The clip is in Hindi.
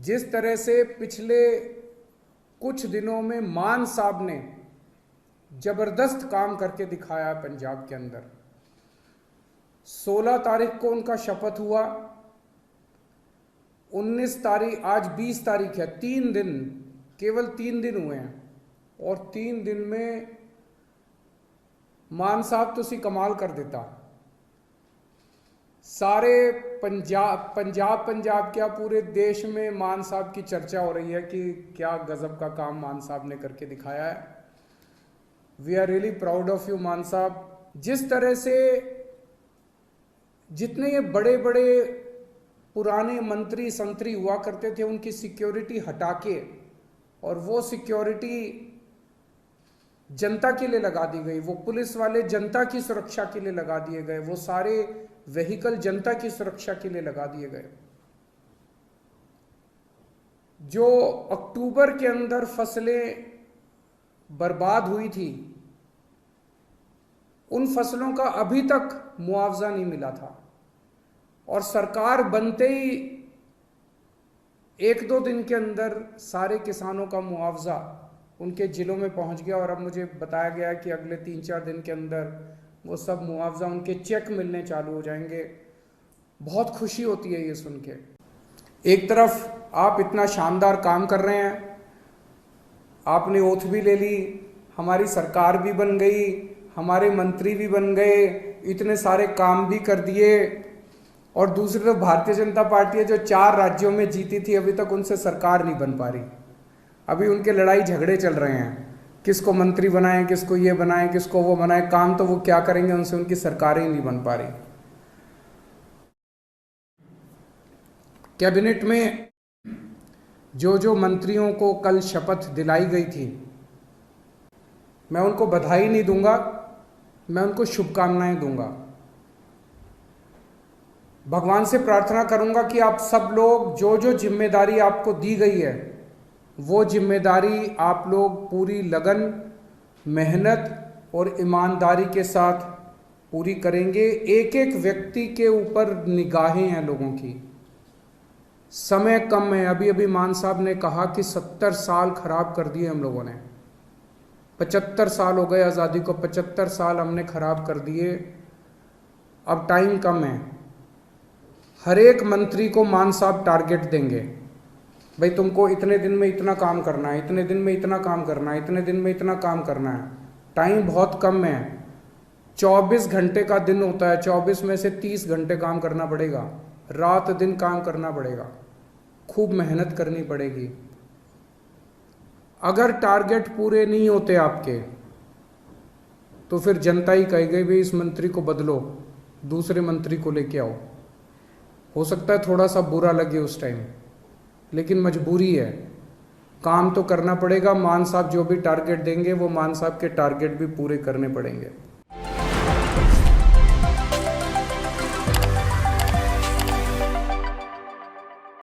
जिस तरह से पिछले कुछ दिनों में मान साहब ने जबरदस्त काम करके दिखाया पंजाब के अंदर। 16 तारीख को उनका शपथ हुआ, 19 तारीख, आज 20 तारीख है, 3 दिन, केवल 3 दिन हुए हैं और 3 दिन में मान साहब तो सी कमाल कर देता। सारे पंजाब क्या पूरे देश में मान साहब की चर्चा हो रही है कि क्या गजब का काम मान साहब ने करके दिखाया है। We are really proud of you Mann साहब। जिस तरह से जितने ये बड़े बड़े पुराने मंत्री संतरी हुआ करते थे उनकी सिक्योरिटी हटा के और वो सिक्योरिटी जनता के लिए लगा दी गई, वो पुलिस वाले जनता की सुरक्षा के लिए लगा दिए गए, वो सारे व्हीकल जनता की सुरक्षा के लिए लगा दिए गए। जो अक्टूबर के अंदर फसलें बर्बाद हुई थी उन फसलों का अभी तक मुआवजा नहीं मिला था और सरकार बनते ही 1-2 दिन के अंदर सारे किसानों का मुआवजा उनके जिलों में पहुंच गया और अब मुझे बताया गया है कि अगले 3-4 दिन के अंदर वो सब मुआवजा उनके चेक मिलने चालू हो जाएंगे। बहुत खुशी होती है ये सुन के। एक तरफ आप इतना शानदार काम कर रहे हैं, आपने ओथ भी ले ली, हमारी सरकार भी बन गई, हमारे मंत्री भी बन गए, इतने सारे काम भी कर दिए, और दूसरी तरफ भारतीय जनता पार्टी है जो 4 राज्यों में जीती थी, अभी तक उनसे सरकार नहीं बन पा रही। अभी उनके लड़ाई झगड़े चल रहे हैं, किसको मंत्री बनाएं, किसको ये बनाएं, किसको वो बनाएं। काम तो वो क्या करेंगे, उनसे उनकी सरकारें ही नहीं बन पा रही। कैबिनेट में जो मंत्रियों को कल शपथ दिलाई गई थी, मैं उनको बधाई नहीं दूंगा, मैं उनको शुभकामनाएं दूंगा। भगवान से प्रार्थना करूंगा कि आप सब लोग जो जिम्मेदारी आपको दी गई है वो जिम्मेदारी आप लोग पूरी लगन, मेहनत और ईमानदारी के साथ पूरी करेंगे। एक एक व्यक्ति के ऊपर निगाहें हैं लोगों की, समय कम है। अभी मान साहब ने कहा कि 70 साल खराब कर दिए हम लोगों ने, 75 साल हो गए आज़ादी को, 75 साल हमने खराब कर दिए, अब टाइम कम है। हर एक मंत्री को मान साहब टारगेट देंगे, भाई तुमको इतने दिन में इतना काम करना है, इतने दिन में इतना काम करना है, इतने दिन में इतना काम करना है। टाइम बहुत कम है, 24 घंटे का दिन होता है, 24 में से 30 घंटे काम करना पड़ेगा, रात दिन काम करना पड़ेगा, खूब मेहनत करनी पड़ेगी। अगर टारगेट पूरे नहीं होते आपके तो फिर जनता ही कहेगी भाई इस मंत्री को बदलो, दूसरे मंत्री को लेके आओ। हो सकता है थोड़ा सा बुरा लगे उस टाइम, लेकिन मजबूरी है, काम तो करना पड़ेगा। मान साहब जो भी टारगेट देंगे वो मान साहब के टारगेट भी पूरे करने पड़ेंगे।